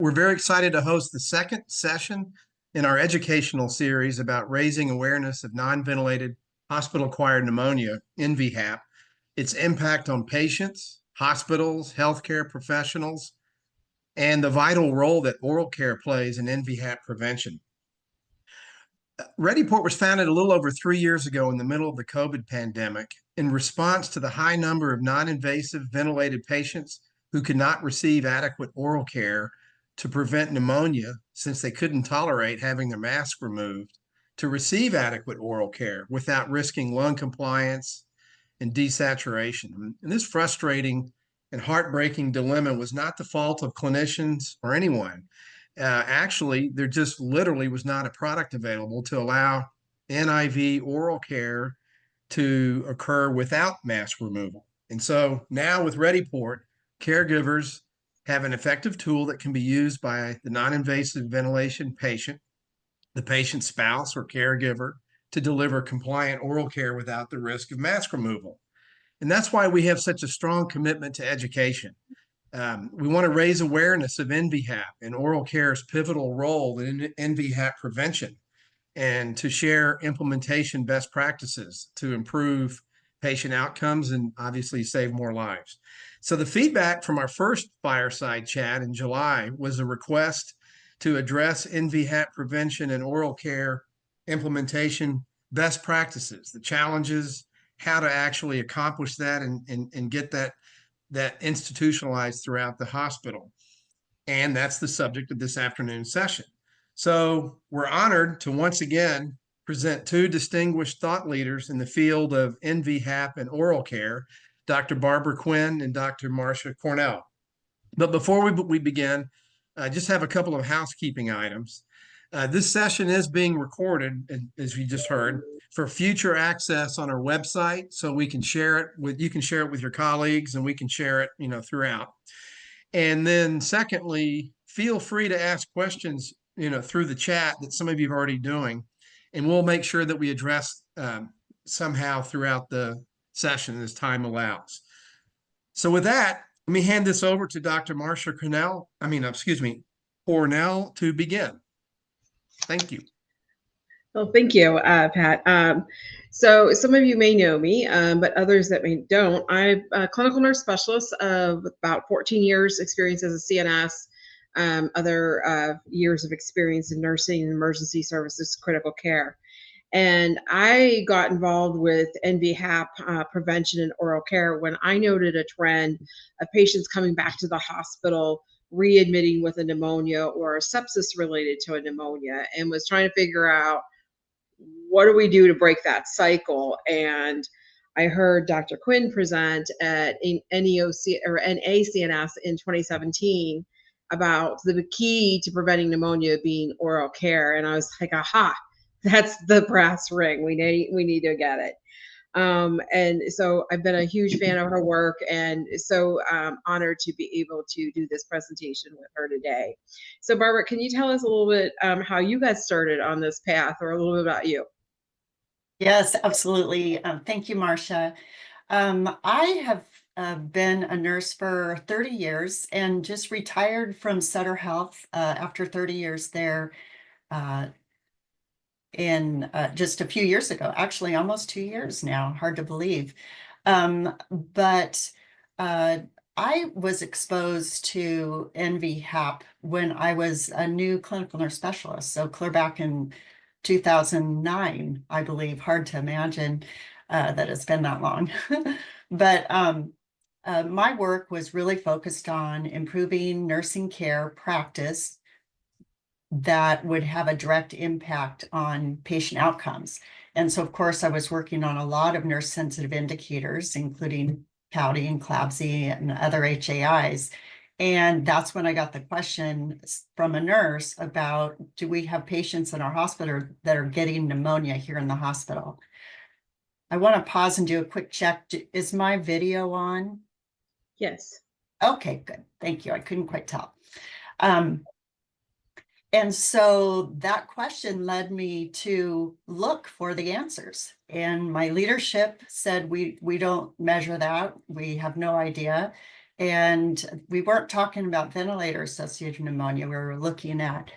We're very excited to host the second session in our educational series about raising awareness of non-ventilated hospital-acquired pneumonia, NV-HAP, its impact on patients, hospitals, healthcare professionals, and the vital role that oral care plays in NV-HAP prevention. Reddyport was founded a little over 3 years ago in the middle of the COVID pandemic in response to the high number of non-invasive ventilated patients who could not receive adequate oral care to prevent pneumonia since they couldn't tolerate having their mask removed, to receive adequate oral care without risking lung compliance and desaturation. And this frustrating and heartbreaking dilemma was not the fault of clinicians or anyone. Actually, there just literally was not a product available to allow NIV oral care to occur without mask removal. And so now with Reddyport, caregivers have an effective tool that can be used by the non-invasive ventilation patient, the patient's spouse or caregiver, to deliver compliant oral care without the risk of mask removal. And that's why we have such a strong commitment to education. We want to raise awareness of NV-HAP and oral care's pivotal role in NV-HAP prevention, and to share implementation best practices to improve patient outcomes and obviously save more lives. So the feedback from our first Fireside chat in July was a request to address NV-HAP prevention and oral care implementation best practices, the challenges, how to actually accomplish that and get that institutionalized throughout the hospital. And that's the subject of this afternoon's session. So we're honored to once again present two distinguished thought leaders in the field of NV-HAP and oral care, Dr. Barbara Quinn and Dr. Marcia Cornell. But before we begin, I just have a couple of housekeeping items. This session is being recorded, as you just heard, for future access on our website, so we can share it with you can share it with your colleagues, and we can share it, throughout. And then, secondly, feel free to ask questions, through the chat that some of you are already doing, and we'll make sure that we address somehow throughout the session as time allows. So with that, let me hand this over to Dr. Marcia Cornell. Cornell to begin. Thank you. Well, thank you, Pat. So some of you may know me, but others that may don't. I'm a clinical nurse specialist of about 14 years experience as a CNS, other years of experience in nursing and emergency services, critical care. And I got involved with NV-HAP prevention and oral care when I noted a trend of patients coming back to the hospital readmitting with a pneumonia or a sepsis related to a pneumonia, and was trying to figure out what do we do to break that cycle. And I heard Dr. Quinn present at NEOC or ACNS in 2017 about the key to preventing pneumonia being oral care, and I was like, aha, that's the brass ring. We need to get it. And so I've been a huge fan of her work, and so honored to be able to do this presentation with her today. So Barbara, can you tell us a little bit how you got started on this path, or a little bit about you? Yes, absolutely. Thank you, Marcia. I have been a nurse for 30 years and just retired from Sutter Health after 30 years there in just a few years ago, actually almost 2 years now, hard to believe. But I was exposed to NV-HAP when I was a new clinical nurse specialist, so clear back in 2009, I believe. Hard to imagine that it's been that long. But my work was really focused on improving nursing care practice that would have a direct impact on patient outcomes. And so, of course, I was working on a lot of nurse-sensitive indicators, including CAUTI and CLABSI and other HAIs. And that's when I got the question from a nurse about, do we have patients in our hospital that are getting pneumonia here in the hospital? I want to pause and do a quick check. Is my video on? Yes. Okay, good. Thank you. I couldn't quite tell. And so that question led me to look for the answers. And my leadership said, we don't measure that. We have no idea. And we weren't talking about ventilator-associated pneumonia. We were looking at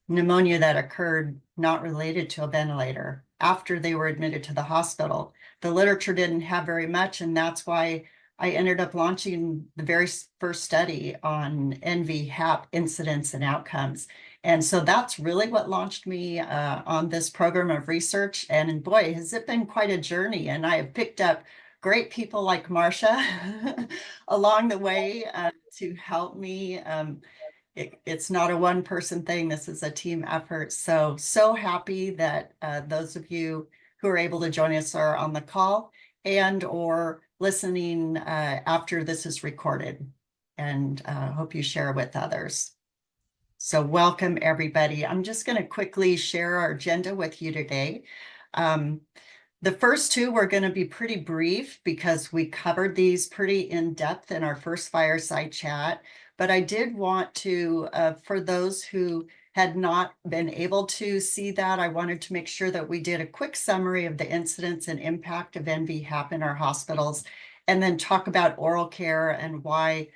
pneumonia that occurred not related to a ventilator after they were admitted to the hospital. The literature didn't have very much, and that's why I ended up launching the very first study on NV-HAP incidence and outcomes. And so that's really what launched me on this program of research. And boy, has it been quite a journey. And I have picked up great people like Marcia along the way to help me. It's not a one-person thing. This is a team effort. So happy that those of you who are able to join us are on the call and or listening after this is recorded, and hope you share with others. So welcome, everybody. I'm just going to quickly share our agenda with you today. The first two were going to be pretty brief because we covered these pretty in depth in our first fireside chat. But I did want to, for those who had not been able to see that, I wanted to make sure that we did a quick summary of the incidence and impact of NV-HAP in our hospitals, and then talk about oral care and why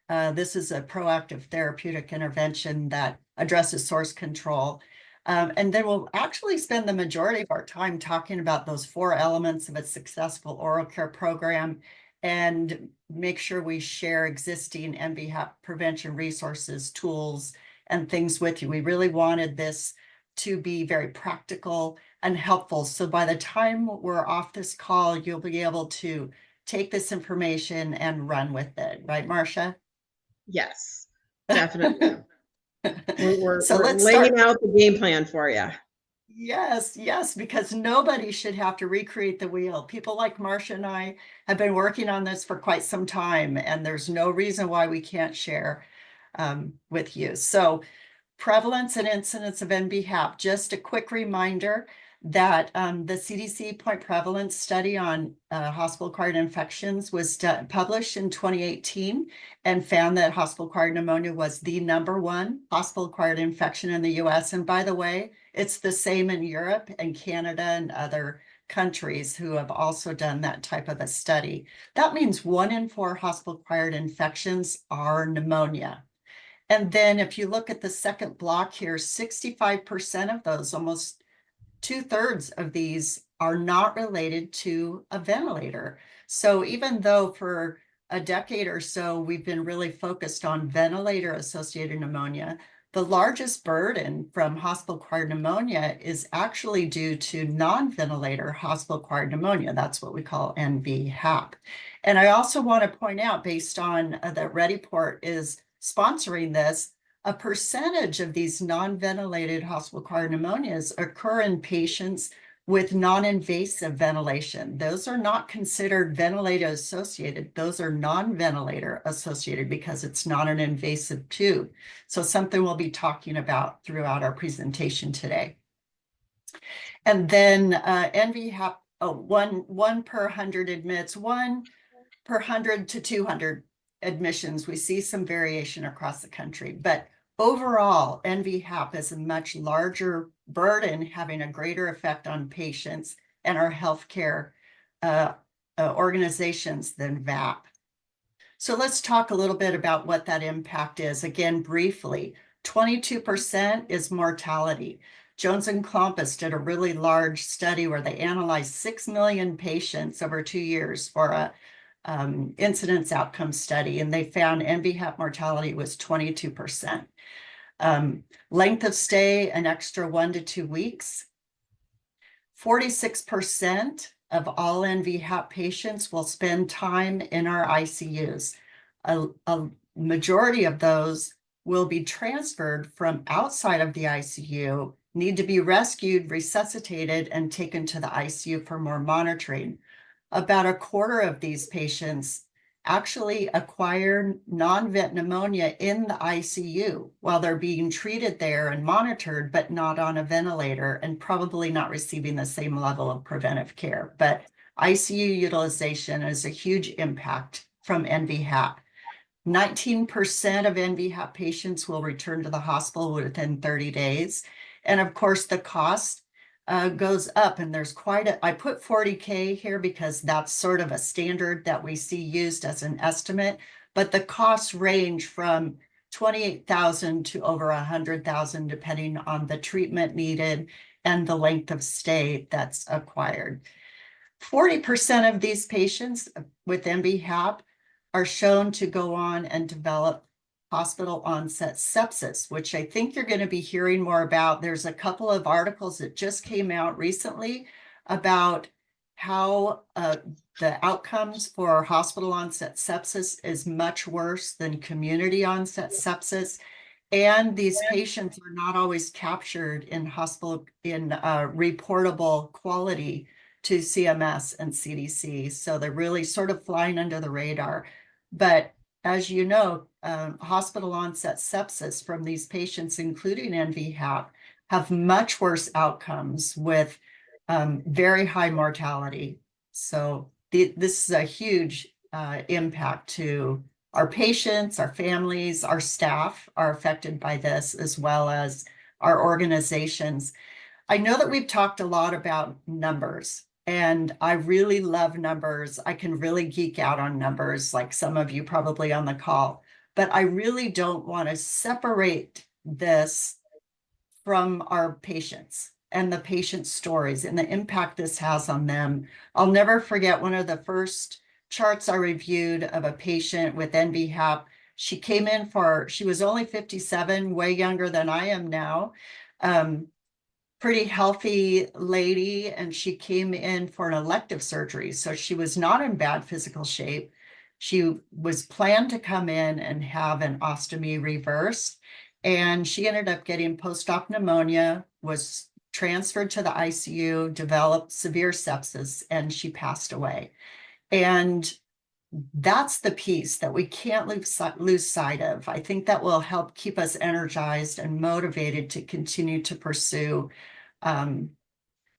this is a proactive therapeutic intervention that addresses source control. And then we'll actually spend the majority of our time talking about those 4 elements of a successful oral care program and make sure we share existing NV-HAP prevention resources, tools, and things with you. We really wanted this to be very practical and helpful. So by the time we're off this call, you'll be able to take this information and run with it. Right, Marcia? Yes, definitely. We're let's laying out the game plan for you. Yes, because nobody should have to recreate the wheel. People like Marcia and I have been working on this for quite some time, and there's no reason why we can't share with you. So prevalence and incidence of NV-HAP, just a quick reminder that the CDC point prevalence study on hospital-acquired infections was published in 2018 and found that hospital-acquired pneumonia was the #1 hospital-acquired infection in the US. And by the way, it's the same in Europe and Canada and other countries who have also done that type of a study. That means 1 in 4 hospital-acquired infections are pneumonia. And then if you look at the second block here, 65% of those, almost 2/3 of these, are not related to a ventilator. So even though for a decade or so we've been really focused on ventilator-associated pneumonia, the largest burden from hospital-acquired pneumonia is actually due to non-ventilator hospital-acquired pneumonia. That's what we call NV-HAP. And I also want to point out, based on that Reddyport is sponsoring this, a percentage of these non-ventilated hospital-acquired pneumonias occur in patients with non-invasive ventilation. Those are not considered ventilator-associated. Those are non-ventilator-associated because it's not an invasive tube. So something we'll be talking about throughout our presentation today. And then NV-HAP, one per 100 admits, 1 per 100 to 200 admissions. We see some variation across the country, but overall, NV-HAP is a much larger burden, having a greater effect on patients and our healthcare organizations than VAP. So let's talk a little bit about what that impact is. Again, briefly, 22% is mortality. Jones and Klompus did a really large study where they analyzed 6 million patients over 2 years for a incidence outcome study, and they found NV-HAP mortality was 22%. Length of stay, an extra 1 to 2 weeks. 46% of all NV-HAP patients will spend time in our ICUs. A majority of those will be transferred from outside of the ICU, need to be rescued, resuscitated, and taken to the ICU for more monitoring. About 1/4 of these patients actually acquire non-vent pneumonia in the ICU while they're being treated there and monitored, but not on a ventilator and probably not receiving the same level of preventive care. But ICU utilization is a huge impact from NV-HAP. 19% of NV-HAP patients will return to the hospital within 30 days. And of course, the cost goes up, and there's I put 40K here because that's sort of a standard that we see used as an estimate, but the costs range from $28,000 to over $100,000, depending on the treatment needed and the length of stay that's acquired. 40% of these patients with NV-HAP are shown to go on and develop hospital onset sepsis, which I think you're going to be hearing more about. There's a couple of articles that just came out recently about how the outcomes for hospital onset sepsis is much worse than community onset sepsis. And these patients are not always captured in hospital in reportable quality to CMS and CDC. So they're really sort of flying under the radar. But as you know, hospital onset sepsis from these patients, including NV-HAP, have much worse outcomes with very high mortality. So this is a huge impact to our patients, our families, our staff are affected by this, as well as our organizations. I know that we've talked a lot about numbers, and I really love numbers. I can really geek out on numbers, like some of you probably on the call, but I really don't want to separate this from our patients and the patient stories and the impact this has on them. I'll never forget one of the first charts I reviewed of a patient with NV-HAP. She came in she was only 57, way younger than I am now. Pretty healthy lady, and she came in for an elective surgery. So she was not in bad physical shape. She was planned to come in and have an ostomy reversed, and she ended up getting post-op pneumonia, was transferred to the ICU, developed severe sepsis, and she passed away. And that's the piece that we can't lose sight of. I think that will help keep us energized and motivated to continue to pursue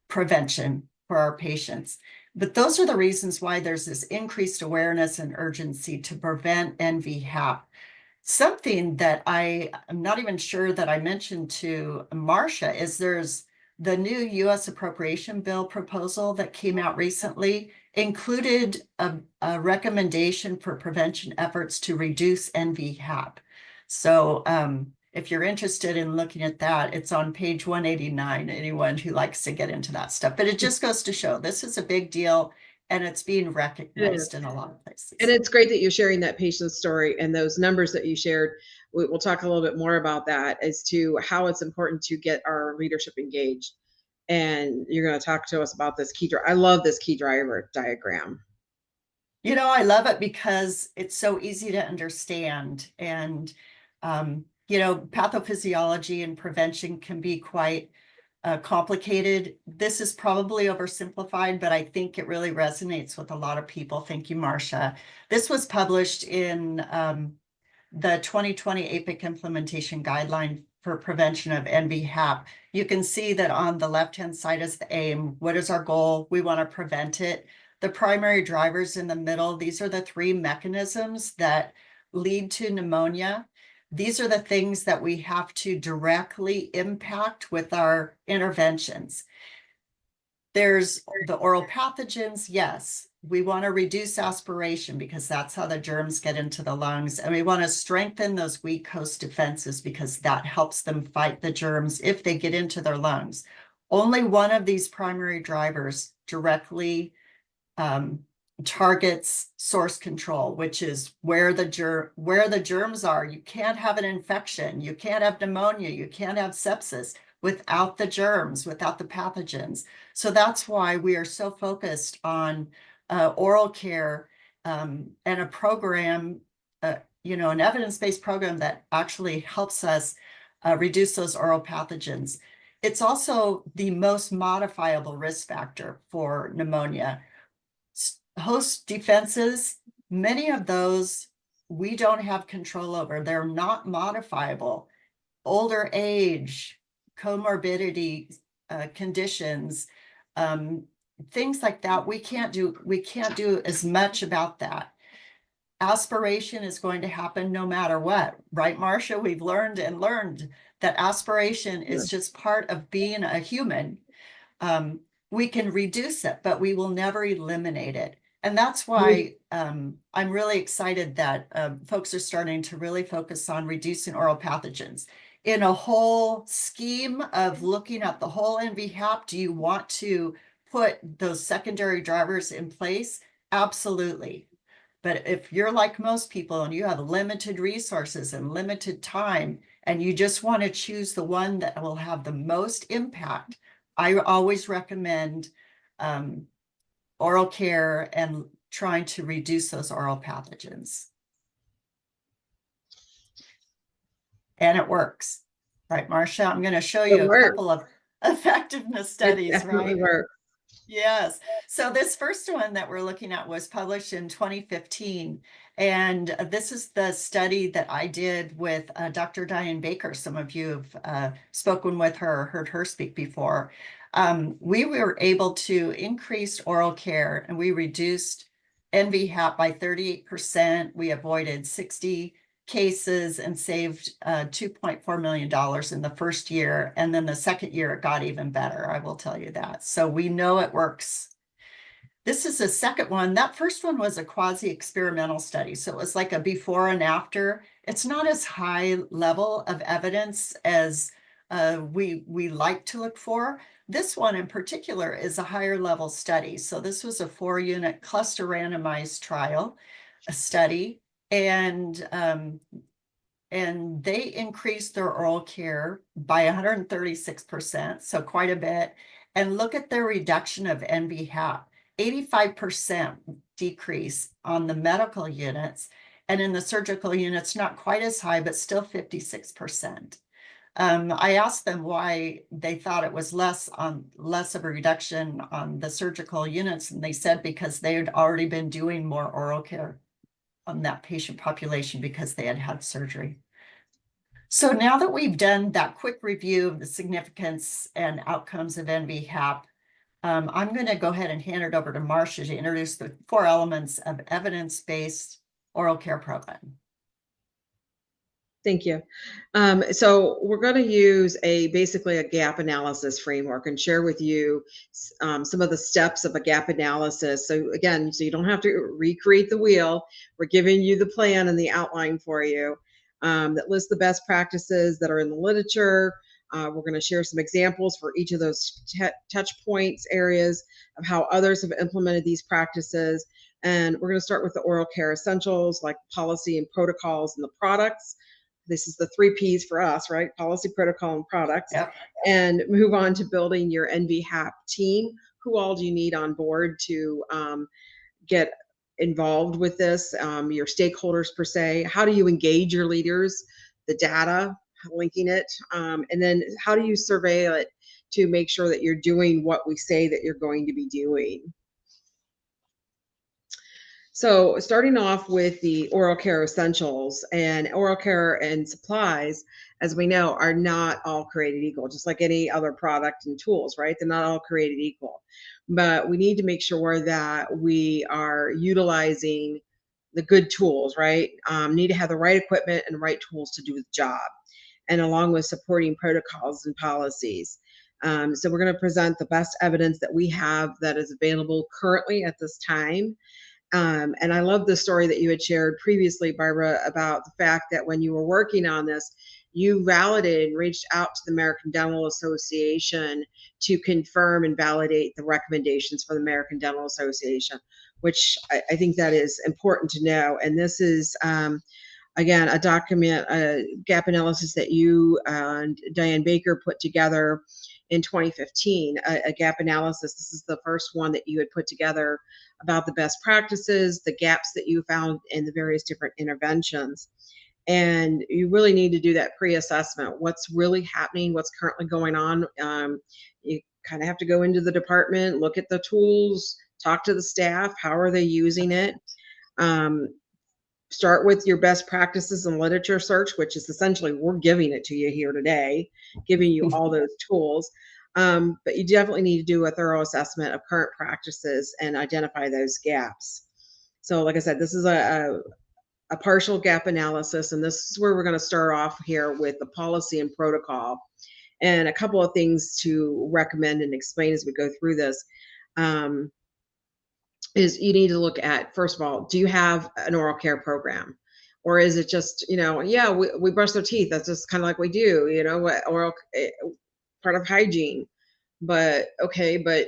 prevention for our patients. But those are the reasons why there's this increased awareness and urgency to prevent NV-HAP. Something that I'm not even sure that I mentioned to Marcia is there's the new U.S. appropriation bill proposal that came out recently included a recommendation for prevention efforts to reduce NV-HAP. So if you're interested in looking at that, it's on page 189, anyone who likes to get into that stuff. But it just goes to show this is a big deal, and it's being recognized in a lot of places. And it's great that you're sharing that patient story and those numbers that you shared. We'll talk a little bit more about that as to how it's important to get our leadership engaged. And you're going to talk to us about this key driver. I love this key driver diagram. You know, I love it because it's so easy to understand. And, you know, pathophysiology and prevention can be quite complicated. This is probably oversimplified, but I think it really resonates with a lot of people. Thank you, Marcia. This was published in the 2020 APIC implementation guideline for prevention of NV-HAP. You can see that on the left-hand side is the aim. What is our goal? We want to prevent it. The primary drivers in the middle, these are the three mechanisms that lead to pneumonia. These are the things that we have to directly impact with our interventions. There's the oral pathogens. Yes, we want to reduce aspiration because that's how the germs get into the lungs. And we want to strengthen those weak host defenses because that helps them fight the germs if they get into their lungs. Only one of these primary drivers directly targets source control, which is where the germs are. You can't have an infection, you can't have pneumonia, you can't have sepsis without the germs, without the pathogens. So that's why we are so focused on oral care and a program, you know, an evidence-based program that actually helps us reduce those oral pathogens. It's also the most modifiable risk factor for pneumonia. Host defenses, many of those we don't have control over. They're not modifiable. Older age, comorbidity conditions, things like that, we can't do as much about that. Aspiration is going to happen no matter what, right, Marcia? We've learned that aspiration is just part of being a human. We can reduce it, but we will never eliminate it. And that's why I'm really excited that folks are starting to really focus on reducing oral pathogens. In a whole scheme of looking at the whole NV-HAP, do you want to put those secondary drivers in place? Absolutely. But if you're like most people and you have limited resources and limited time, and you just want to choose the one that will have the most impact, I always recommend oral care and trying to reduce those oral pathogens. And it works. Right, Marcia, I'm going to show you a couple of effectiveness studies, right? Works. Yes. So this first one that we're looking at was published in 2015. And this is the study that I did with Dr. Diane Baker. Some of you have spoken with her, heard her speak before. We were able to increase oral care, and we reduced NV-HAP by 38%. We avoided 60 cases and saved $2.4 million in the first year. And then the second year, it got even better, I will tell you that. So we know it works. This is the second one. That first one was a quasi-experimental study. So it was like a before and after. It's not as high level of evidence as we like to look for. This one in particular is a higher level study. So this was a 4-unit cluster randomized trial, a study. And they increased their oral care by 136%, so quite a bit. And look at their reduction of NV-HAP, 85% decrease on the medical units. And in the surgical units, not quite as high, but still 56%. I asked them why they thought it was less of a reduction on the surgical units. And they said because they had already been doing more oral care on that patient population because they had had surgery. So now that we've done that quick review of the significance and outcomes of NV-HAP, I'm going to go ahead and hand it over to Marcia to introduce the 4 elements of evidence-based oral care program. Thank you. So we're going to use basically a gap analysis framework and share with you some of the steps of a gap analysis. So again, so you don't have to recreate the wheel. We're giving you the plan and the outline for you that lists the best practices that are in the literature. We're going to share some examples for each of those touch points areas of how others have implemented these practices. And we're going to start with the oral care essentials like policy and protocols and the products. This is the 3 Ps for us, right? Policy, protocol, and products. Yep. And move on to building your NV-HAP team. Who all do you need on board to get involved with this? Your stakeholders per se. How do you engage your leaders? The data, linking it. And then how do you survey it to make sure that you're doing what we say that you're going to be doing? So starting off with the oral care essentials, and oral care and supplies, as we know, are not all created equal, just like any other product and tools, right? They're not all created equal. But we need to make sure that we are utilizing the good tools, right? Need to have the right equipment and right tools to do the job, and along with supporting protocols and policies. So we're going to present the best evidence that we have that is available currently at this time. And I love the story that you had shared previously, Barbara, about the fact that when you were working on this, you validated and reached out to the American Dental Association to confirm and validate the recommendations for the American Dental Association, which I think that is important to know. And this is, again, a document, a gap analysis that you and Diane Baker put together in 2015, a gap analysis. This is the first one that you had put together about the best practices, the gaps that you found in the various different interventions. And you really need to do that pre-assessment. What's really happening, what's currently going on. You kind of have to go into the department, look at the tools, talk to the staff, how are they using it? Start with your best practices and literature search, which is essentially, we're giving it to you here today, giving you all those tools. But you definitely need to do a thorough assessment of current practices and identify those gaps. So like I said, this is a partial gap analysis, and this is where we're going to start off here with the policy and protocol. And a couple of things to recommend and explain as we go through this. is you need to look at, first of all, do you have an oral care program? Or is it just, yeah, we brush their teeth. That's just kind of like we do, what oral part of hygiene. But okay, but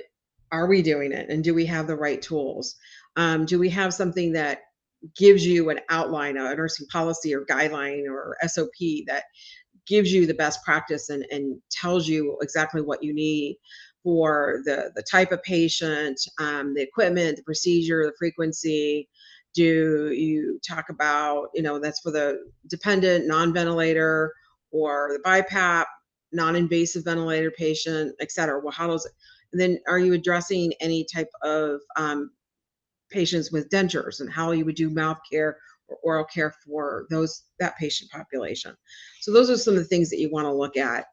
are we doing it? And do we have the right tools? Do we have something that gives you an outline, a nursing policy or guideline or SOP that gives you the best practice and tells you exactly what you need for the type of patient, the equipment, the procedure, the frequency? Do you talk about, that's for the dependent, non-ventilator, or the BiPAP, non-invasive ventilator patient, et cetera? Well, how does it, and then are you addressing any type of patients with dentures, and how you would do mouth care or oral care for that patient population? So those are some of the things that you want to look at.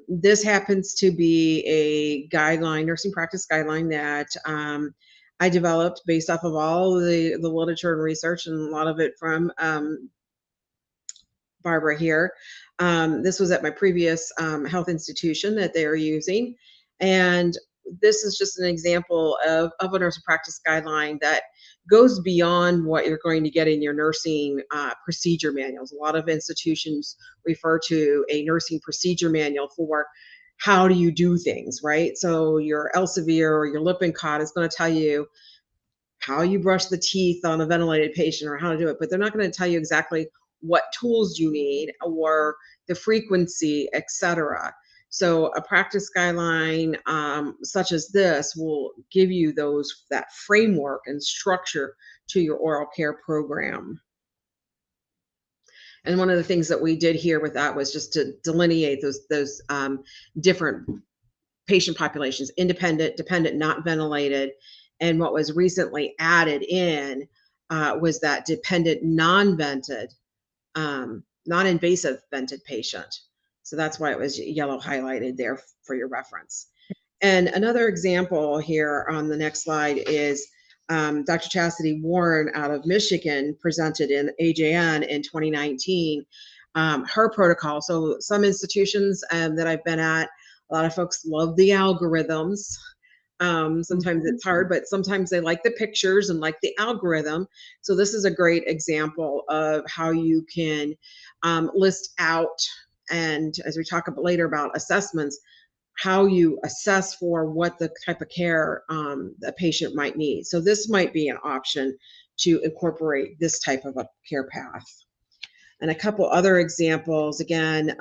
This happens to be a guideline, nursing practice guideline, that I developed based off of all the literature and research, and a lot of it from Barbara here. This was at my previous health institution that they are using. And this is just an example of a nursing practice guideline that goes beyond what you're going to get in your nursing procedure manuals. A lot of institutions refer to a nursing procedure manual for how do you do things, right? So your Elsevier or your Lippincott is going to tell you how you brush the teeth on a ventilated patient or how to do it, but they're not going to tell you exactly what tools you need or the frequency, etc. So a practice guideline such as this will give you that framework and structure to your oral care program. And one of the things that we did here with that was just to delineate those different patient populations: independent, dependent, not ventilated. And what was recently added in was that dependent, non-vented, non-invasive vented patient. So that's why it was yellow highlighted there for your reference. And another example here on the next slide is Dr. Chastity Warren out of Michigan presented in AJN in 2019 her protocol. So some institutions that I've been at, a lot of folks love the algorithms. Sometimes it's hard, but sometimes they like the pictures and like the algorithm. So this is a great example of how you can list out, and as we talk about later about assessments, how you assess for what the type of care the patient might need. So this might be an option to incorporate this type of a care path. And a couple other examples, again,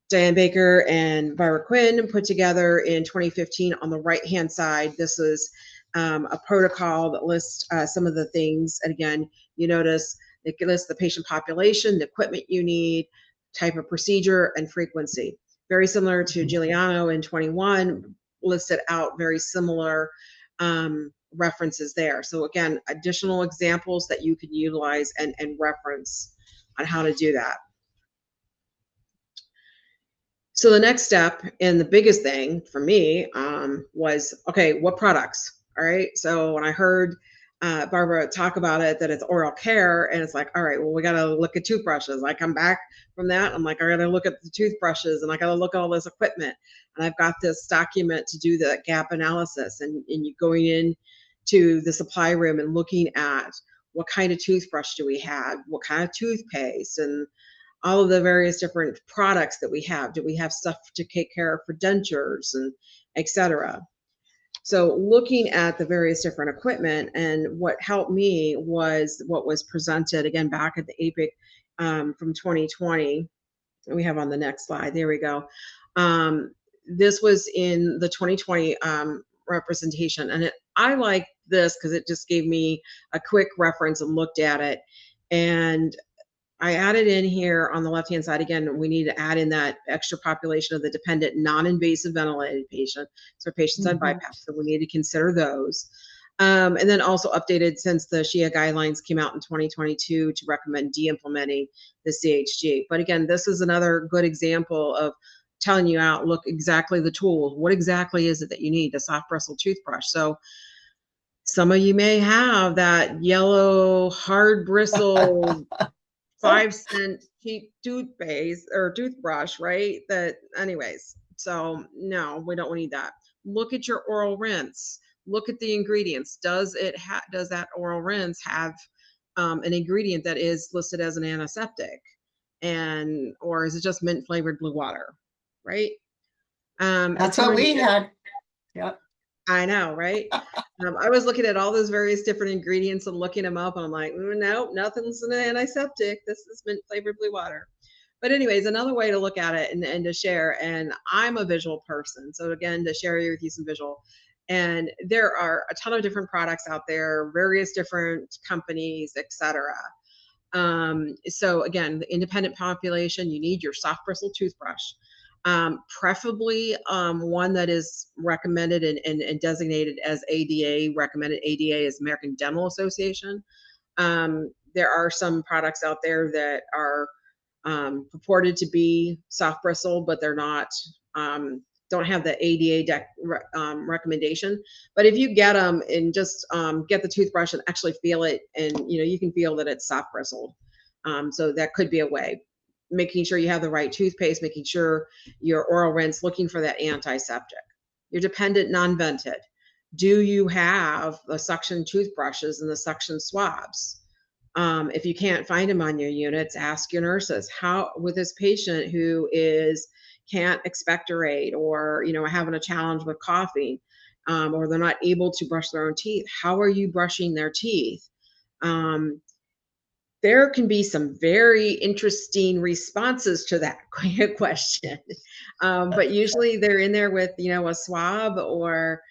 Diane Baker and Barbara Quinn put together in 2015 on the right-hand side. This is a protocol that lists some of the things. And again, you notice it lists the patient population, the equipment you need, type of procedure, and frequency. Very similar to Giuliano in 21, listed out very similar references there. So again, additional examples that you can utilize and reference on how to do that. So the next step, and the biggest thing for me, was, okay, what products? All right. So when I heard Barbara talk about it, that it's oral care, and it's like, all right, well, we got to look at toothbrushes. I come back from that, I'm like, I got to look at the toothbrushes, and I got to look at all this equipment, and I've got this document to do the gap analysis, and you going in to the supply room and looking at what kind of toothbrush do we have, what kind of toothpaste, and all of the various different products that we have. Do we have stuff to take care of for dentures and etc.? So looking at the various different equipment, and what helped me was what was presented again back at the APIC from 2020. We have on the next slide. There we go. This was in the 2020 representation, and I like this because it just gave me a quick reference and looked at it. And I added in here on the left-hand side, again, we need to add in that extra population of the dependent, non-invasive ventilated patient. So patients on BiPAP, so we need to consider those. And then also updated since the SHIA guidelines came out in 2022 to recommend de-implementing the CHG. But again, this is another good example of telling you out, look exactly the tools. What exactly is it that you need? The soft bristle toothbrush. So some of you may have that yellow, hard bristle 5-cent cheap toothpaste or toothbrush, right? That anyways, so no, we don't need that. Look at your oral rinse. look at the ingredients. Does that oral rinse have an ingredient that is listed as an antiseptic, or is it just mint flavored blue water, right? That's what we had. Yep. I know, right? I was looking at all those various different ingredients and looking them up, and I'm like, no, nothing's an antiseptic. This is mint flavored blue water. But anyways, another way to look at it and to share, and I'm a visual person. So again, to share with you some visual. And there are a ton of different products out there, various different companies, etc. So again, the independent population, you need your soft bristle toothbrush. Preferably one that is recommended and designated as ADA, recommended. ADA is American Dental Association. There are some products out there that are purported to be soft bristle, but they're not, don't have the ADA recommendation. But if you get them and just get the toothbrush and actually feel it, and you can feel that it's soft bristled. So that could be a way. Making sure you have the right toothpaste, making sure your oral rinse, looking for that antiseptic. Your dependent non-vented. Do you have the suction toothbrushes and the suction swabs? If you can't find them on your units, ask your nurses. How, with this patient who can't expectorate, or having a challenge with coughing, or they're not able to brush their own teeth, how are you brushing their teeth? There can be some very interesting responses to that question. But usually they're in there with, a swab, or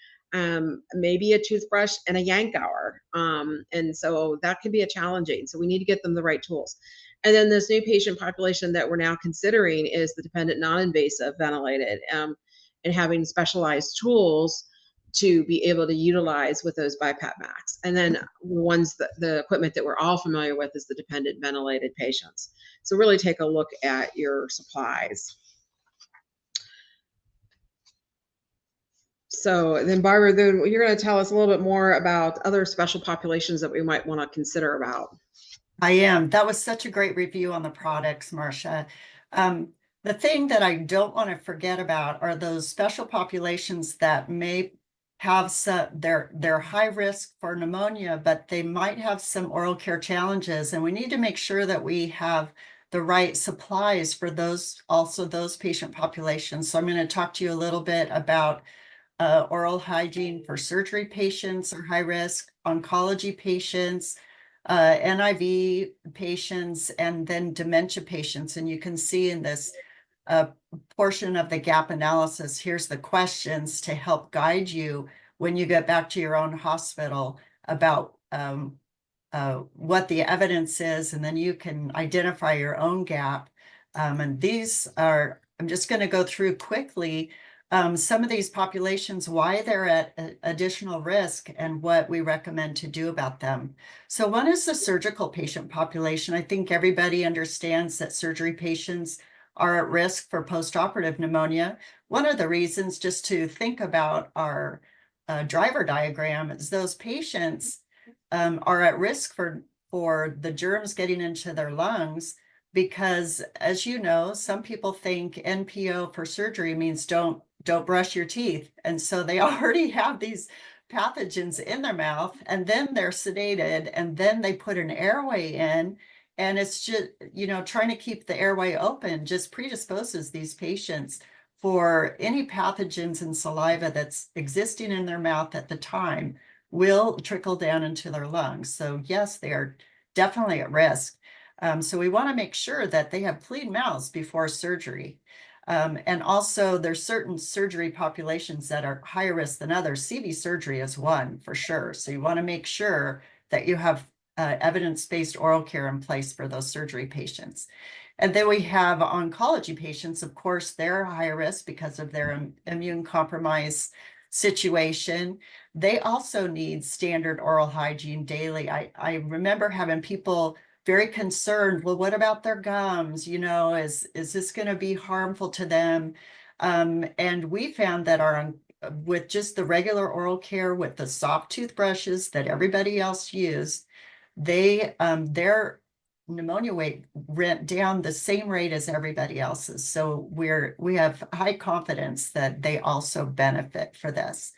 maybe a toothbrush and a yank hour. And so that can be a challenging. So we need to get them the right tools. And then this new patient population that we're now considering is the dependent non-invasive ventilated, and having specialized tools to be able to utilize with those BiPAP Max. And then the equipment that we're all familiar with is the dependent ventilated patients. So really take a look at your supplies. So then Barbara, you're going to tell us a little bit more about other special populations that we might want to consider about. I am. That was such a great review on the products, Marcia. The thing that I don't want to forget about are those special populations that may have they're high risk for pneumonia, but they might have some oral care challenges, and we need to make sure that we have the right supplies for those patient populations. So I'm going to talk to you a little bit about oral hygiene for surgery patients or high risk, oncology patients, NIV patients, and then dementia patients. And you can see in this portion of the gap analysis, here's the questions to help guide you when you get back to your own hospital about what the evidence is, and then you can identify your own gap. And these are, I'm just going to go through quickly some of these populations, why they're at additional risk, and what we recommend to do about them. So one is the surgical patient population. I think everybody understands that surgery patients are at risk for postoperative pneumonia. One of the reasons, just to think about our driver diagram, is those patients are at risk for the germs getting into their lungs, because, as you know, some people think NPO for surgery means don't brush your teeth. And so they already have these pathogens in their mouth, and then they're sedated, and then they put an airway in. And it's just, trying to keep the airway open just predisposes these patients for any pathogens and saliva that's existing in their mouth at the time will trickle down into their lungs. So yes, they are definitely at risk. So we want to make sure that they have clean mouths before surgery. And also there's certain surgery populations that are higher risk than others. CV surgery is one for sure. So you want to make sure that you have evidence-based oral care in place for those surgery patients. And then we have oncology patients. Of course, they're higher risk because of their immune compromise situation. They also need standard oral hygiene daily. I remember having people very concerned, well, what about their gums? Is this going to be harmful to them? And we found that with just the regular oral care, with the soft toothbrushes that everybody else used, their pneumonia rate went down the same rate as everybody else's. So we have high confidence that they also benefit for this.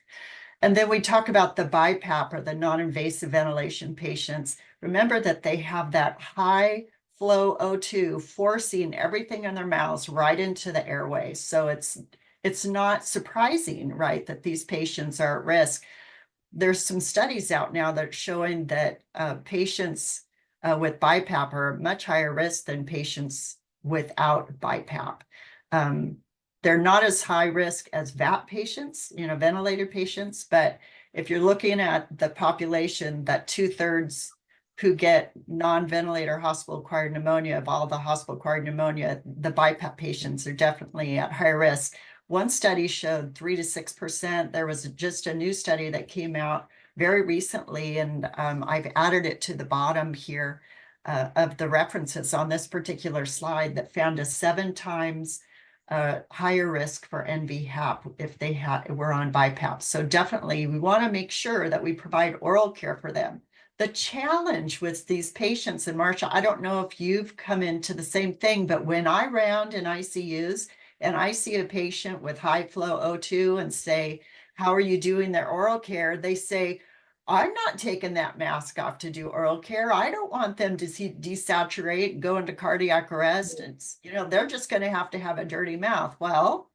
And then we talk about the BiPAP, or the non-invasive ventilation patients. Remember that they have that high flow O2 forcing everything in their mouths right into the airway. So it's not surprising, right, that these patients are at risk. There's some studies out now that are showing that patients with BiPAP are much higher risk than patients without BiPAP. They're not as high risk as VAP patients, ventilator patients, but if you're looking at the population, that 2/3 who get non-ventilator hospital-acquired pneumonia, of all the hospital-acquired pneumonia, the BiPAP patients are definitely at higher risk. One study showed 3 to 6%. There was just a new study that came out very recently, and I've added it to the bottom here of the references on this particular slide, that found a 7 times higher risk for NV-HAP if they were on BiPAP. So definitely we want to make sure that we provide oral care for them. The challenge with these patients, and Marcia, I don't know if you've come into the same thing, but when I round in ICUs and I see a patient with high flow O2 and say, how are you doing their oral care? They say, I'm not taking that mask off to do oral care. I don't want them to desaturate and go into cardiac arrest. It's, they're just going to have a dirty mouth. Well,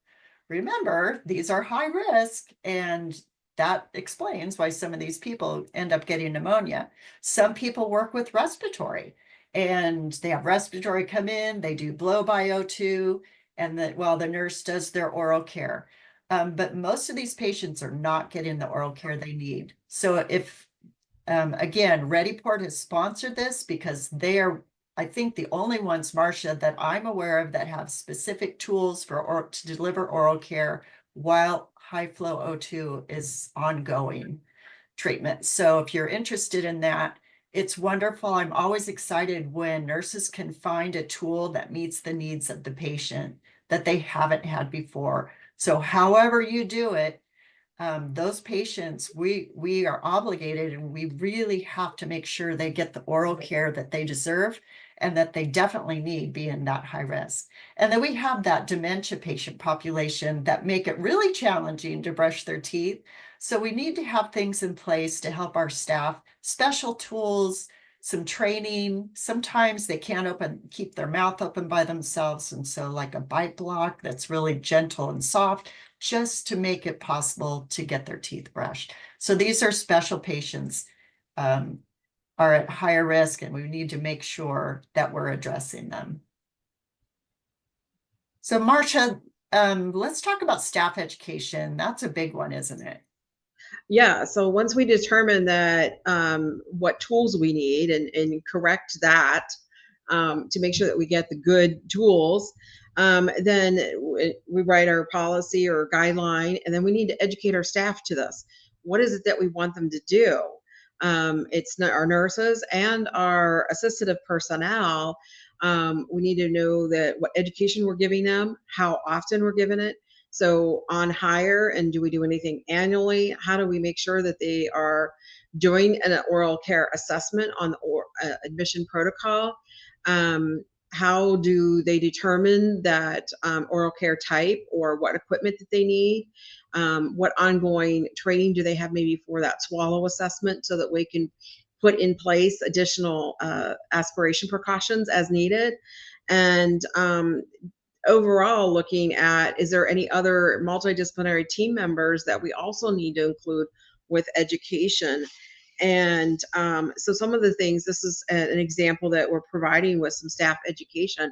remember, these are high risk, and that explains why some of these people end up getting pneumonia. Some people work with respiratory, and they have respiratory come in, they do blow by O2, and while the nurse does their oral care. But most of these patients are not getting the oral care they need. So if, again, Reddyport has sponsored this because they are, I think, the only ones, Marcia, that I'm aware of that have specific tools to deliver oral care while high flow O2 is ongoing treatment. So if you're interested in that, it's wonderful. I'm always excited when nurses can find a tool that meets the needs of the patient that they haven't had before. So however you do it, those patients, we are obligated, and we really have to make sure they get the oral care that they deserve and that they definitely need, being that high risk. And then we have that dementia patient population that make it really challenging to brush their teeth. So we need to have things in place to help our staff, special tools, some training. Sometimes they can't keep their mouth open by themselves. And so like a bite block that's really gentle and soft, just to make it possible to get their teeth brushed. So these are special patients, are at higher risk, and we need to make sure that we're addressing them. So Marcia, let's talk about staff education. That's a big one, isn't it? Yeah, so once we determine that what tools we need and correct that to make sure that we get the good tools, then we write our policy or guideline, and then we need to educate our staff to this. What is it that we want them to do? It's not our nurses and our assistive personnel. We need to know that what education we're giving them, how often we're giving it. So on hire, and do we do anything annually? How do we make sure that they are doing an oral care assessment on the admission protocol? How do they determine that oral care type, or what equipment that they need? What ongoing training do they have maybe for that swallow assessment, so that we can put in place additional aspiration precautions as needed? And overall, looking at, is there any other multidisciplinary team members that we also need to include with education? And so some of the things, this is an example that we're providing with some staff education,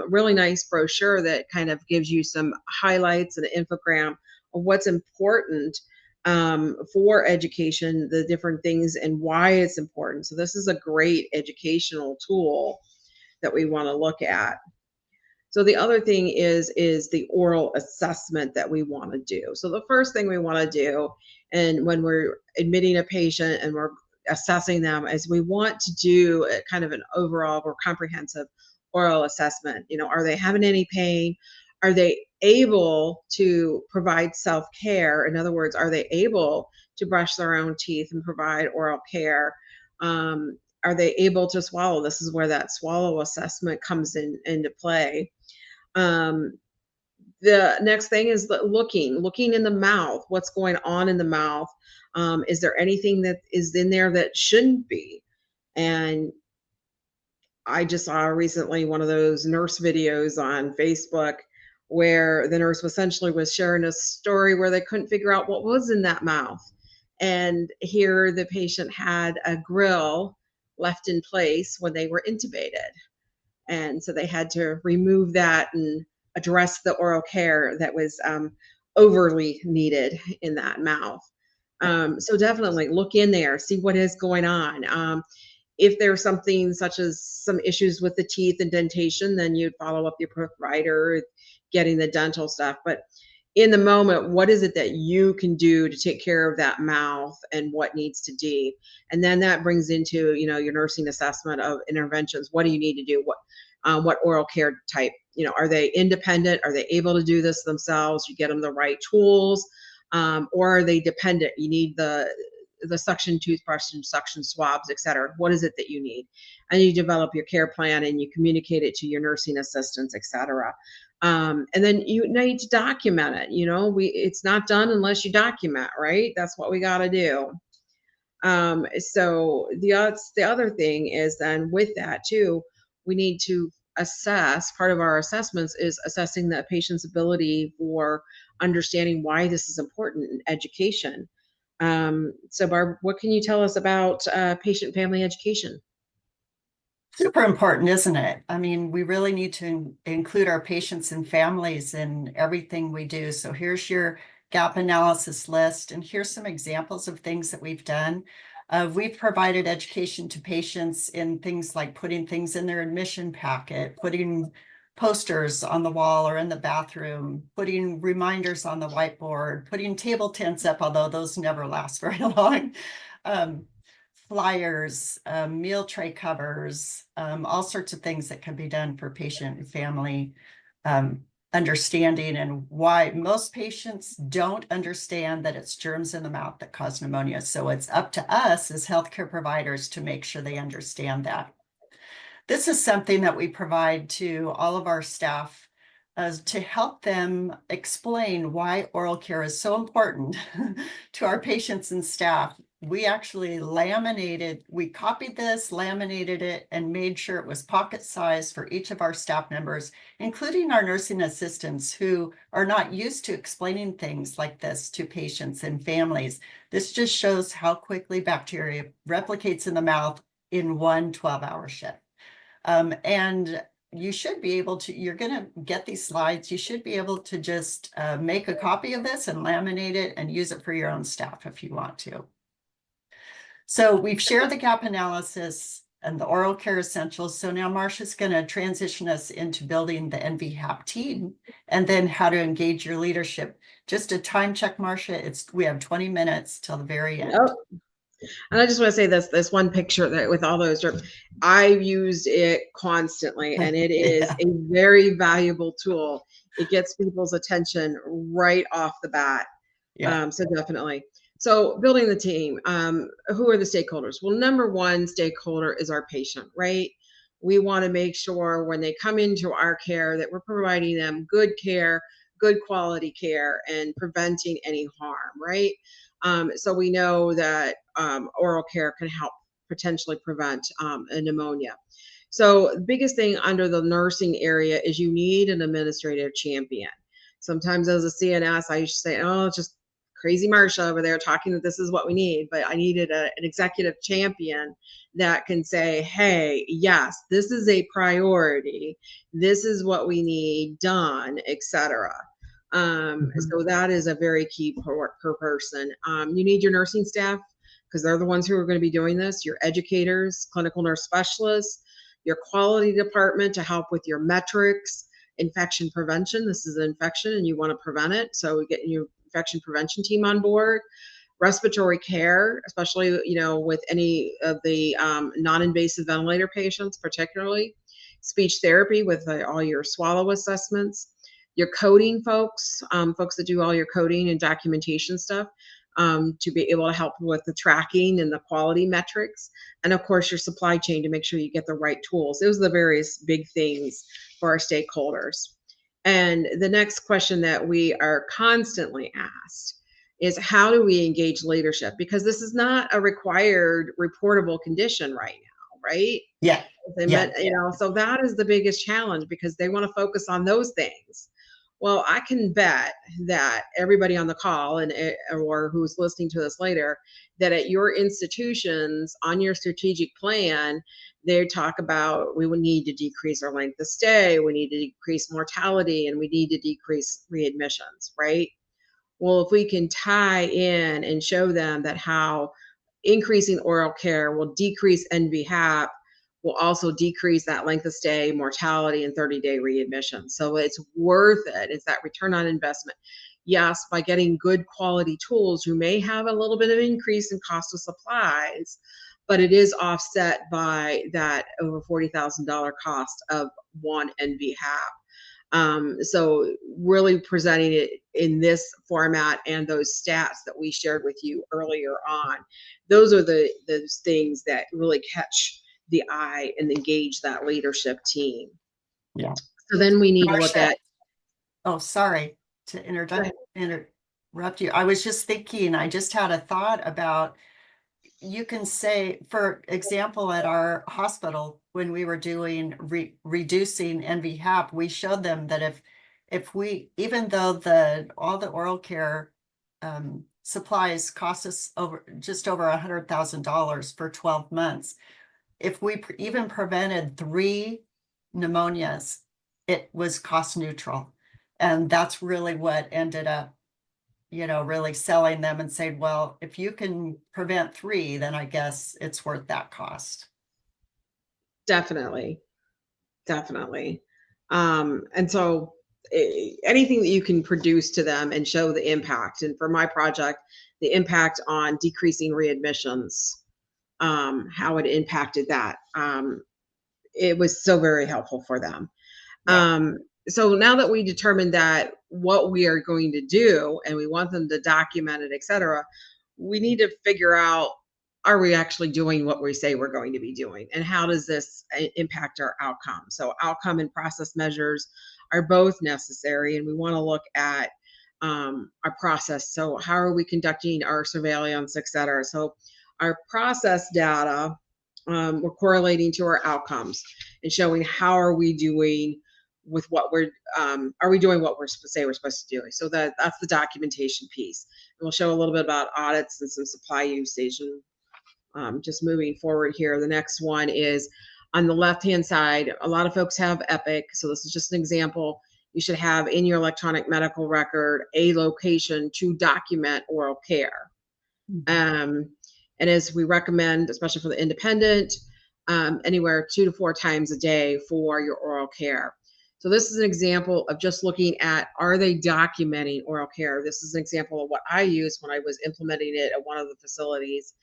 really nice brochure that kind of gives you some highlights and an infogram of what's important for education, the different things and why it's important. So this is a great educational tool that we want to look at. So the other thing is the oral assessment that we want to do. So the first thing we want to do, and when we're admitting a patient and we're assessing them, is we want to do a kind of an overall or comprehensive oral assessment. Are they having any pain? Are they able to provide self-care? In other words, are they able to brush their own teeth and provide oral care? Are they able to swallow? This is where that swallow assessment comes into play. The next thing is looking in the mouth. What's going on in the mouth? Is there anything that is in there that shouldn't be? And I just saw recently one of those nurse videos on Facebook where the nurse essentially was sharing a story where they couldn't figure out what was in that mouth. And here the patient had a grill left in place when they were intubated. And so they had to remove that and address the oral care that was overly needed in that mouth. So definitely look in there, see what is going on. If there's something such as some issues with the teeth and dentation, then you'd follow up your provider, getting the dental stuff. But in the moment, what is it that you can do to take care of that mouth and what needs to be? And then that brings into, your nursing assessment of interventions. What do you need to do? What oral care type? Are they independent? Are they able to do this themselves? You get them the right tools, or are they dependent? You need the suction toothbrush and suction swabs, et cetera. What is it that you need? And you develop your care plan and you communicate it to your nursing assistants, et cetera. And then you need to document it. It's not done unless you document, right? That's what we got to do. So the other thing is then with that too, we need to assess, part of our assessments is assessing the patient's ability for understanding why this is important in education. So Barb, what can you tell us about patient family education? Super important, isn't it? I mean, we really need to include our patients and families in everything we do. So here's your gap analysis list, and here's some examples of things that we've done. We've provided education to patients in things like putting things in their admission packet, putting posters on the wall or in the bathroom, putting reminders on the whiteboard, putting table tents up, although those never last very long. Flyers, meal tray covers, all sorts of things that can be done for patient and family understanding, and why most patients don't understand that it's germs in the mouth that cause pneumonia. So it's up to us as healthcare providers to make sure they understand that. This is something that we provide to all of our staff to help them explain why oral care is so important to our patients and staff. We actually we copied this, laminated it, and made sure it was pocket size for each of our staff members, including our nursing assistants who are not used to explaining things like this to patients and families. This just shows how quickly bacteria replicates in the mouth in one 12-hour shift. And you should be able to, you're going to get these slides. You should be able to just make a copy of this and laminate it and use it for your own staff if you want to. So we've shared the gap analysis and the oral care essentials. So now Marcia's going to transition us into building the NV-HAP team and then how to engage your leadership. Just a time check, Marcia. We have 20 minutes till the very end. Oh. And I just want to say this one picture that with all those, I've used it constantly, and it is a very valuable tool. It gets people's attention right off the bat. Yeah. So definitely. So building the team, who are the stakeholders? Well, number one stakeholder is our patient, right? We want to make sure when they come into our care that we're providing them good care, good quality care, and preventing any harm, right? So we know that oral care can help potentially prevent a pneumonia. So the biggest thing under the nursing area is you need an administrative champion. Sometimes as a CNS, I used to say, oh, it's just crazy Marcia over there talking that this is what we need. But I needed an executive champion that can say, hey, yes, this is a priority. This is what we need done, etc. So that is a very key per person. You need your nursing staff because they're the ones who are going to be doing this, your educators, clinical nurse specialists, your quality department to help with your metrics, infection prevention. This is an infection and you want to prevent it. So we get your infection prevention team on board. Respiratory care, especially, with any of the non-invasive ventilator patients, particularly. Speech therapy with all your swallow assessments. Your coding folks, folks that do all your coding and documentation stuff, to be able to help with the tracking and the quality metrics. And of course, your supply chain to make sure you get the right tools. Those are the various big things for our stakeholders. And the next question that we are constantly asked is, how do we engage leadership? Because this is not a required reportable condition right now, right? Yeah. They Yeah. meant, so that is the biggest challenge, because they want to focus on those things. Well, I can bet that everybody on the call or who's listening to this later, that at your institutions on your strategic plan, they talk about, we would need to decrease our length of stay, we need to decrease mortality, and we need to decrease readmissions, right? Well, if we can tie in and show them that how increasing oral care will decrease NV-HAP, will also decrease that length of stay, mortality, and 30-day readmission. So it's worth it. It's that return on investment. Yes, by getting good quality tools, you may have a little bit of increase in cost of supplies, but it is offset by that over $40,000 cost of one NV-HAP. So really presenting it in this format and those stats that we shared with you earlier on, those are those things that really catch the eye and engage that leadership team. Yeah. So then we need to Marcia, look at. Oh, sorry to interrupt you. I was just thinking, I just had a thought about, you can say, for example, at our hospital, when we were doing reducing NV-HAP, we showed them that if we, even though all the oral care supplies cost us just over $100,000 for 12 months, if we even prevented 3 pneumonias, it was cost neutral. And that's really what ended up, really selling them and saying, well, if you can prevent 3, then I guess it's worth that cost. Definitely. And so anything that you can produce to them and show the impact. And for my project, the impact on decreasing readmissions, how it impacted that. It was so very helpful for them. Yeah. So now that we determined that what we are going to do and we want them to document it, et cetera, we need to figure out, are we actually doing what we say we're going to be doing? And how does this impact our outcome? So outcome and process measures are both necessary. And we want to look at our process. So how are we conducting our surveillance, et cetera? So our process data, we're correlating to our outcomes and showing how are we doing with what we're, are we doing what we're say we're supposed to do? So that's the documentation piece. And we'll show a little bit about audits and some supply usage. And just moving forward here, the next one is on the left-hand side. A lot of folks have Epic. So this is just an example. You should have in your electronic medical record a location to document oral care. And as we recommend, especially for the independent, anywhere 2 to 4 times a day for your oral care. So this is an example of just looking at, are they documenting oral care? This is an example of what I used when I was implementing it at one of the facilities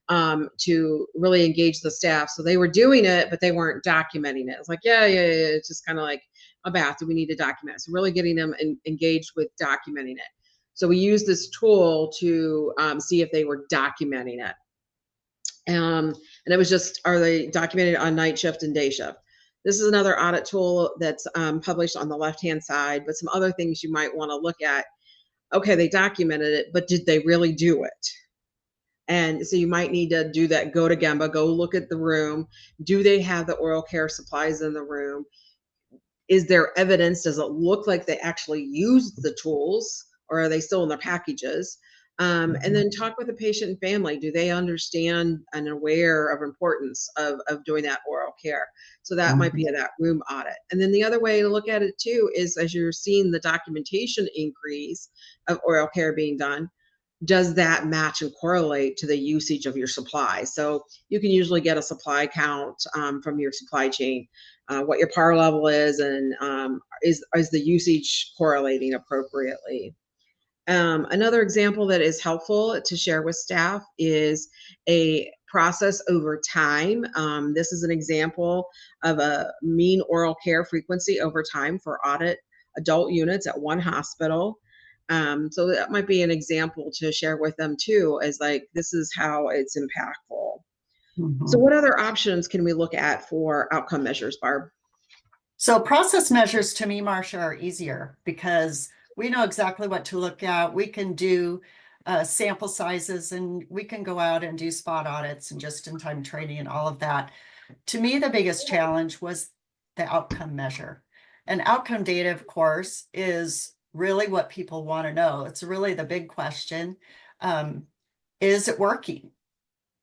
to really engage the staff. So they were doing it, but they weren't documenting it. It's like, yeah. It's just kind of like a bath. Do we need to document it? So really getting them engaged with documenting it. So we use this tool to see if they were documenting it. And it was just, are they documented on night shift and day shift? This is another audit tool that's published on the left-hand side, but some other things you might want to look at. Okay, they documented it, but did they really do it? And so you might need to do that. Go to Gemba, go look at the room. Do they have the oral care supplies in the room? Is there evidence? Does it look like they actually used the tools, or are they still in their packages? And then talk with the patient and family. Do they understand and aware of importance of doing that oral care? So that might be that room audit. And then the other way to look at it too is, as you're seeing the documentation increase of oral care being done, does that match and correlate to the usage of your supply? So you can usually get a supply count from your supply chain, what your par level is, and is the usage correlating appropriately? Another example that is helpful to share with staff is a process over time. This is an example of a mean oral care frequency over time for audit adult units at one hospital. So that might be an example to share with them too, as like, this is how it's impactful. So what other options can we look at for outcome measures, Barb? So process measures to me, Marcia, are easier because we know exactly what to look at. We can do sample sizes, and we can go out and do spot audits and just-in-time training and all of that. To me, the biggest challenge was the outcome measure. And outcome data, of course, is really what people want to know. It's really the big question. Is it working?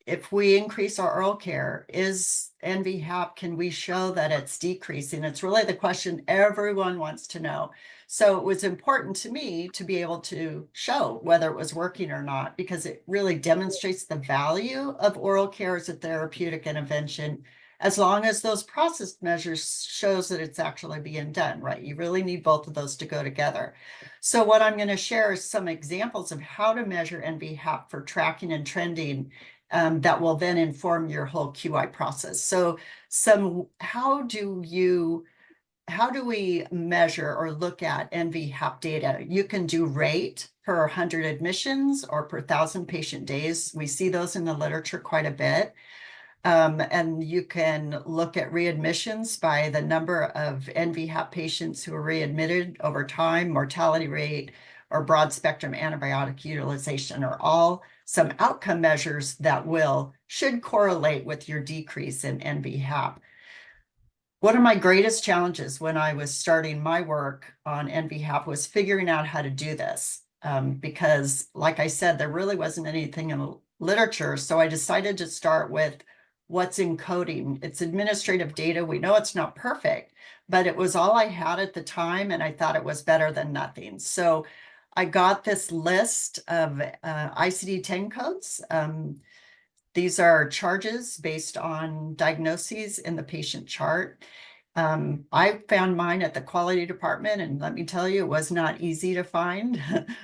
If we increase our oral care, is NV-HAP, can we show that it's decreasing? It's really the question everyone wants to know. So it was important to me to be able to show whether it was working or not, because it really demonstrates the value of oral care as a therapeutic intervention, as long as those process measures shows that it's actually being done, right? You really need both of those to go together. So what I'm going to share is some examples of how to measure NV-HAP for tracking and trending that will then inform your whole QI process. So how do we measure or look at NV-HAP data? You can do rate per 100 admissions or per 1,000 patient days. We see those in the literature quite a bit. And you can look at readmissions by the number of NV-HAP patients who are readmitted over time, mortality rate, or broad spectrum antibiotic utilization, are all some outcome measures that should correlate with your decrease in NV-HAP. One of my greatest challenges when I was starting my work on NV-HAP was figuring out how to do this, because, like I said, there really wasn't anything in the literature. So I decided to start with what's in coding. It's administrative data. We know it's not perfect, but it was all I had at the time, and I thought it was better than nothing. So I got this list of ICD-10 codes. These are charges based on diagnoses in the patient chart. I found mine at the quality department, and let me tell you, it was not easy to find.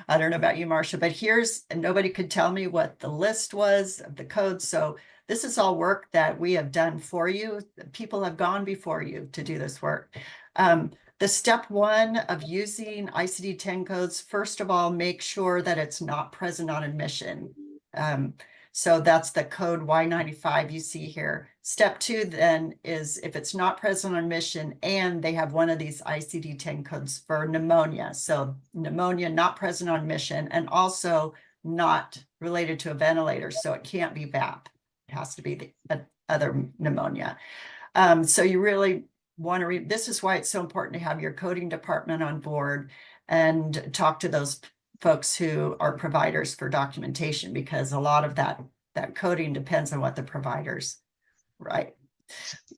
I don't know about you, Marcia, but nobody could tell me what the list was of the codes. So this is all work that we have done for you. People have gone before you to do this work. The step one of using ICD-10 codes, first of all, make sure that it's not present on admission. So that's the code Y95 you see here. Step two then is if it's not present on admission and they have one of these ICD-10 codes for pneumonia. So pneumonia not present on admission and also not related to a ventilator. So it can't be VAP. It has to be the other pneumonia. So you really want to read. This is why it's so important to have your coding department on board and talk to those folks who are providers for documentation, because a lot of that coding depends on what the providers write.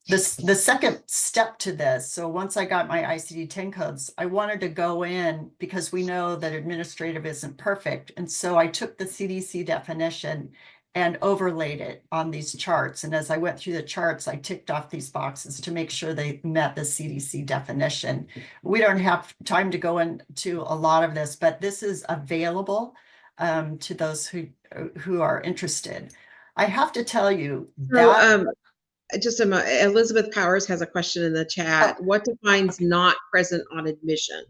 The second step to this, so once I got my ICD-10 codes, I wanted to go in, because we know that administrative isn't perfect. And so I took the CDC definition and overlaid it on these charts. And as I went through the charts, I ticked off these boxes to make sure they met the CDC definition. We don't have time to go into a lot of this, but this is available to those who are interested. I have to tell you that— just a moment. Elizabeth Powers has a question in the chat. What defines not present on admission?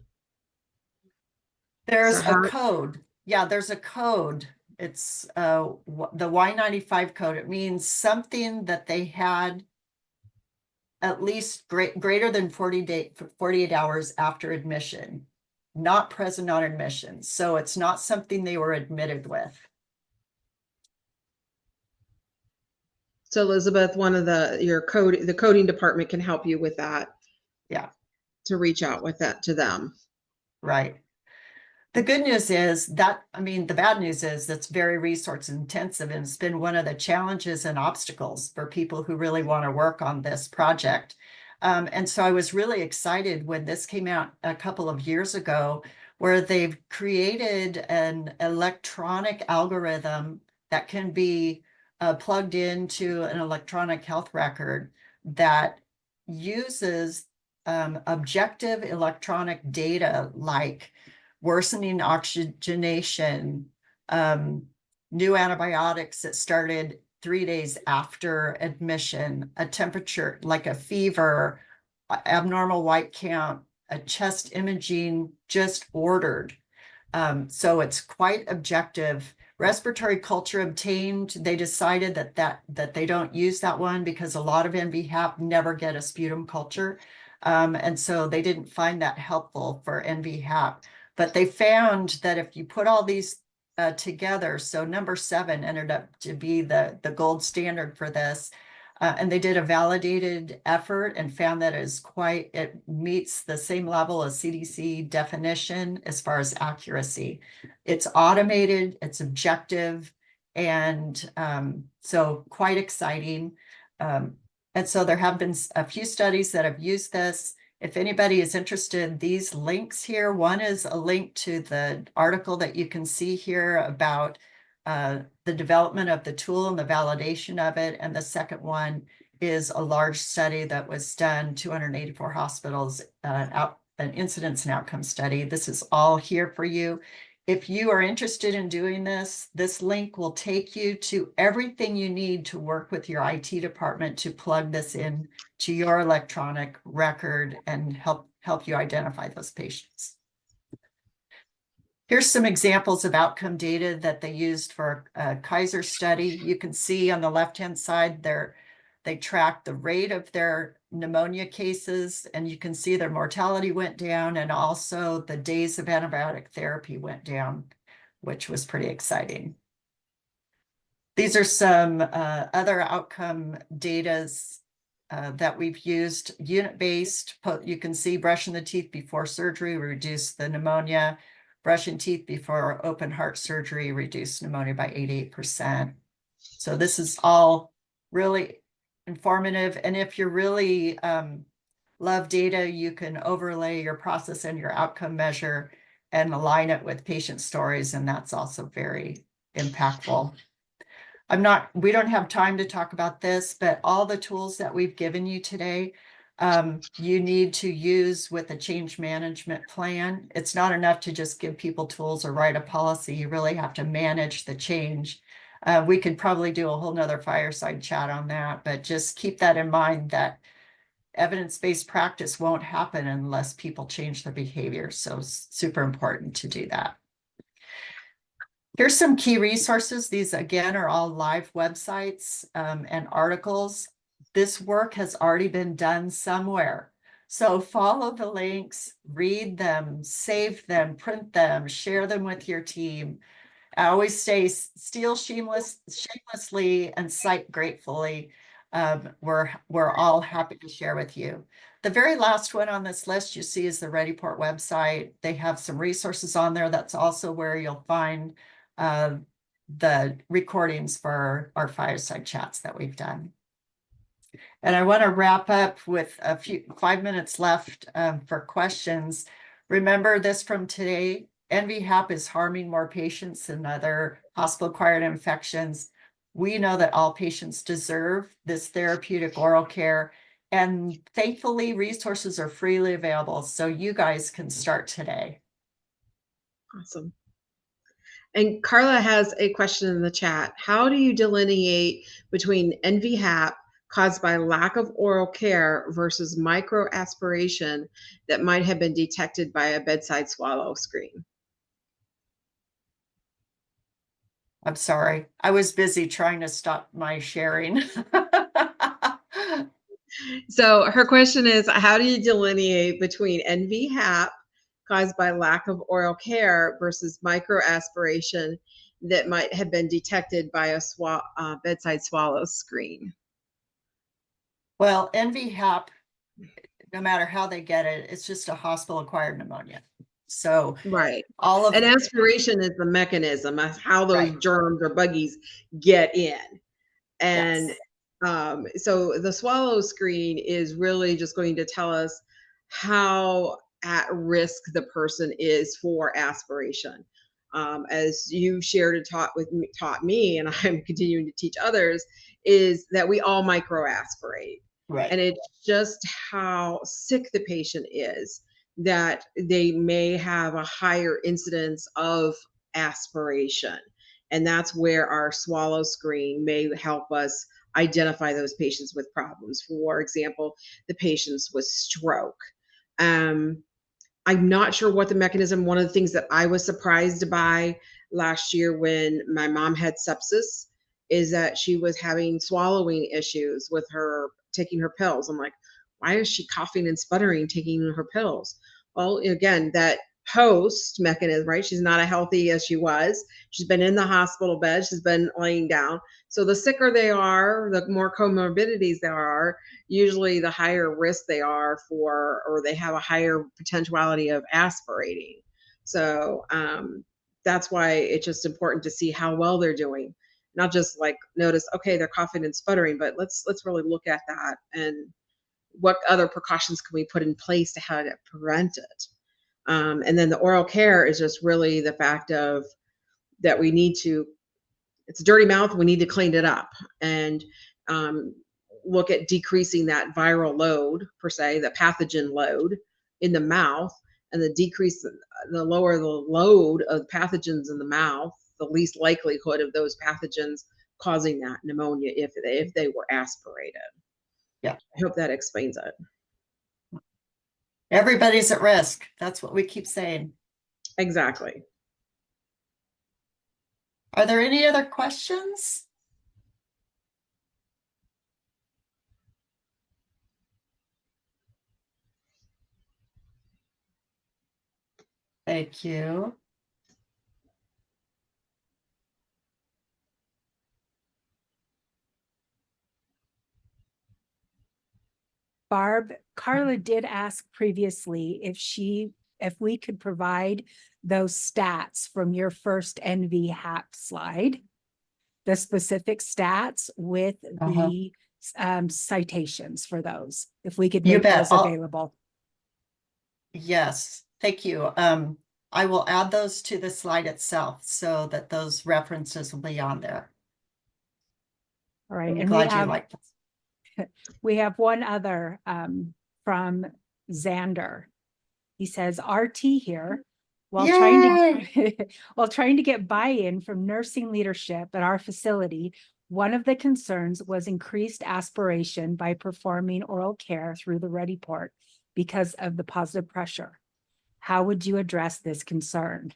There's a code. Yeah, there's a code. It's the Y95 code. It means something that they had at least greater than 48 hours after admission, not present on admission. So it's not something they were admitted with. So Elizabeth, the coding department can help you with that. Yeah. To reach out with that to them. Right. The good news is that, the bad news is that's very resource intensive, and it's been one of the challenges and obstacles for people who really want to work on this project. And so I was really excited when this came out a couple of years ago, where they've created an electronic algorithm that can be plugged into an electronic health record that uses objective electronic data like worsening oxygenation, new antibiotics that started 3 days after admission, a temperature like a fever, abnormal white count, a chest imaging just ordered. So it's quite objective. Respiratory culture obtained, they decided that they don't use that one because a lot of NV-HAP never get a sputum culture. And so they didn't find that helpful for NV-HAP. But they found that if you put all these together, so number 7 ended up to be the gold standard for this. And they did a validated effort and found that it meets the same level as CDC definition as far as accuracy. It's automated, it's objective, and so quite exciting. And so there have been a few studies that have used this. If anybody is interested, these links here, one is a link to the article that you can see here about the development of the tool and the validation of it. And the second one is a large study that was done, 284 hospitals, an incidence and outcome study. This is all here for you. If you are interested in doing this, this link will take you to everything you need to work with your IT department to plug this in to your electronic record and help you identify those patients. Here's some examples of outcome data that they used for a Kaiser study. You can see on the left-hand side, they tracked the rate of their pneumonia cases, and you can see their mortality went down, and also the days of antibiotic therapy went down, which was pretty exciting. These are some other outcome data that we've used. Unit-based, you can see brushing the teeth before surgery reduced the pneumonia. Brushing teeth before open heart surgery reduced pneumonia by 88%. So this is all really informative. And if you really love data, you can overlay your process and your outcome measure and align it with patient stories. And that's also very impactful. We don't have time to talk about this, but all the tools that we've given you today, you need to use with a change management plan. It's not enough to just give people tools or write a policy. You really have to manage the change. We could probably do a whole nother fireside chat on that, but just keep that in mind that evidence-based practice won't happen unless people change their behavior. So it's super important to do that. Here's some key resources. These, again, are all live websites and articles. This work has already been done somewhere. So follow the links, read them, save them, print them, share them with your team. I always say steal shamelessly and cite gratefully. We're all happy to share with you. The very last one on this list you see is the Reddyport website. They have some resources on there. That's also where you'll find the recordings for our fireside chats that we've done. And I want to wrap up with 5 minutes left for questions. Remember this from today, NV-HAP is harming more patients than other hospital-acquired infections. We know that all patients deserve this therapeutic oral care, and thankfully resources are freely available, so you guys can start today. Awesome. And Carla has a question in the chat. How do you delineate between NV-HAP caused by lack of oral care versus microaspiration that might have been detected by a bedside swallow screen? I'm sorry. I was busy trying to stop my sharing. So her question is, how do you delineate between NV-HAP caused by lack of oral care versus microaspiration that might have been detected by a bedside swallow screen? Well, NV-HAP, no matter how they get it, it's just a hospital-acquired pneumonia. So right, all of and aspiration is the mechanism of how those right. germs or buggies get in. And yes. So the swallow screen is really just going to tell us how at risk the person is for aspiration. As you shared and taught me, and I'm continuing to teach others, is that we all microaspirate. Right. And it's just how sick the patient is that they may have a higher incidence of aspiration. And that's where our swallow screen may help us identify those patients with problems. For example, the patients with stroke. I'm not sure what the mechanism. One of the things that I was surprised by last year when my mom had sepsis is that she was having swallowing issues with her taking her pills. I'm like, why is she coughing and sputtering taking her pills? Well, again, that host mechanism, right? She's not as healthy as she was. She's been in the hospital bed. She's been laying down. So the sicker they are, the more comorbidities there are, usually the higher risk they are for, or they have a higher potentiality of aspirating. So that's why it's just important to see how well they're doing. Not just like notice, okay, they're coughing and sputtering, but let's really look at that and what other precautions can we put in place to how to prevent it. And then the oral care is just really the fact of that we need to, it's a dirty mouth, we need to clean it up and look at decreasing that viral load per se, the pathogen load in the mouth, and the lower the load of pathogens in the mouth, the least likelihood of those pathogens causing that pneumonia if they were aspirated. Yeah. I hope that explains it. Everybody's at risk. That's what we keep saying. Exactly. Are there any other questions? Thank you. Barb, Carla did ask previously if we could provide those stats from your first NV-HAP slide, the specific stats with the citations for those, if we could make those available. Yes, thank you. I will add those to the slide itself so that those references will be on there. All right. I'm and glad you like this. We have one other from Xander. He says, RT here, while trying to get buy-in from nursing leadership at our facility, one of the concerns was increased aspiration by performing oral care through the Reddyport because of the positive pressure. How would you address this concern?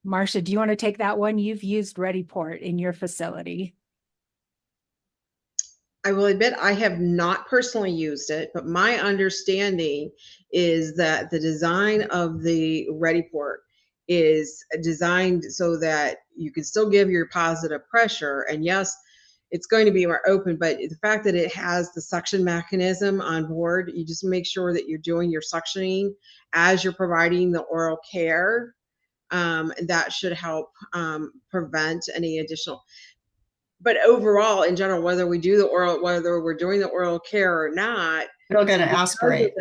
Marcia, do you want to take that one? You've used Reddyport in your facility. I will admit I have not personally used it, but my understanding is that the design of the Reddyport is designed so that you can still give your positive pressure. And yes, it's going to be more open, but the fact that it has the suction mechanism on board, you just make sure that you're doing your suctioning as you're providing the oral care. That should help prevent any additional. But overall, in general, whether we're doing the oral care or not, they're going to aspirate.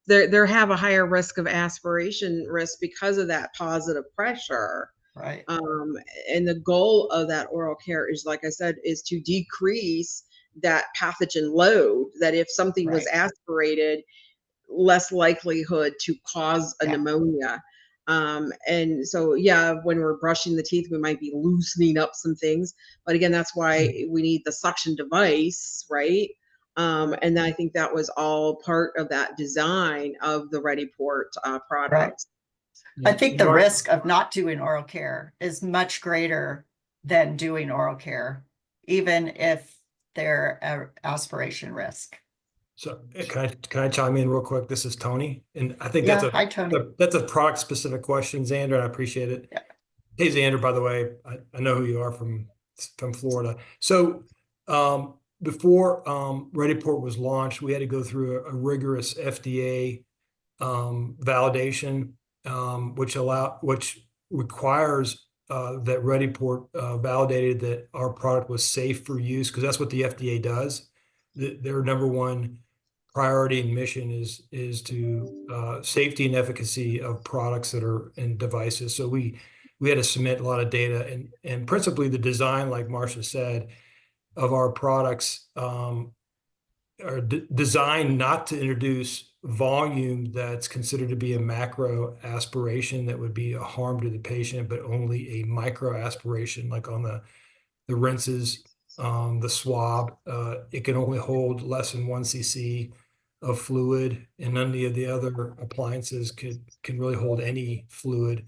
They have a higher risk of aspiration risk because of that positive pressure. Right. And the goal of that oral care is, like I said, is to decrease that pathogen load, that if something was aspirated, less likelihood to cause a pneumonia. And so, yeah, when we're brushing the teeth, we might be loosening up some things. But again, that's why we need the suction device, right? And I think that was all part of that design of the Reddyport product. I think the risk of not doing oral care is much greater than doing oral care, even if they're aspiration risk. So can I chime in real quick? This is Tony, and I think hi, Tony. that's a product specific question, Xander, and I appreciate it. Yeah. Hey, Xander, by the way, I know who you are from Florida. So before Reddyport was launched, we had to go through a rigorous FDA validation, which requires that Reddyport validated that our product was safe for use, because that's what the FDA does. Their number one priority and mission is to safety and efficacy of products that are in devices. So we had to submit a lot of data, and principally the design, like Marcia said, of our products are designed not to introduce volume that's considered to be a macro aspiration that would be a harm to the patient, but only a micro aspiration, like on the rinses, the swab. It can only hold less than 1 cc of fluid, and none of the other appliances can really hold any fluid.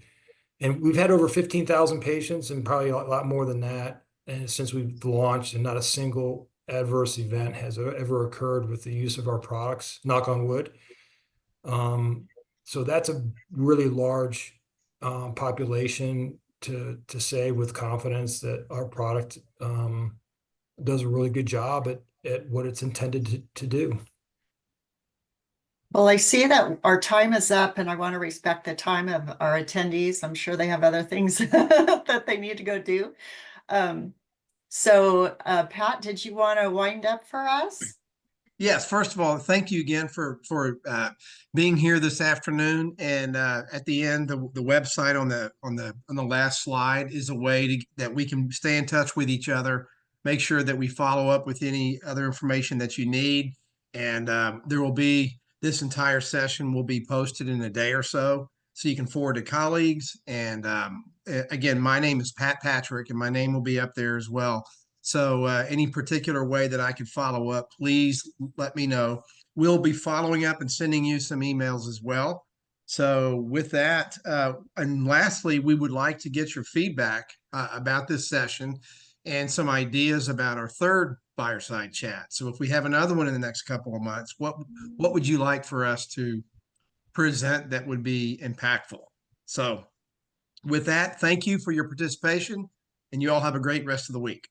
And we've had over 15,000 patients, and probably a lot more than that, and since we've launched, and not a single adverse event has ever occurred with the use of our products, knock on wood. So that's a really large population to say with confidence that our product does a really good job at what it's intended to do. Well, I see that our time is up, and I want to respect the time of our attendees. I'm sure they have other things that they need to go do. Pat, did you want to wind up for us? Yes, first of all, thank you again for being here this afternoon. And at the end, the website on the last slide is a way that we can stay in touch with each other. Make sure that we follow up with any other information that you need. And there will be this entire session will be posted in a day or so you can forward to colleagues. And again, my name is Pat Patrick, and my name will be up there as well. So any particular way that I could follow up, please let me know. We'll be following up and sending you some emails as well. So with that, and lastly, we would like to get your feedback about this session and some ideas about our third Fireside chat. So if we have another one in the next couple of months, what would you like for us to present that would be impactful? So with that, thank you for your participation, and you all have a great rest of the week.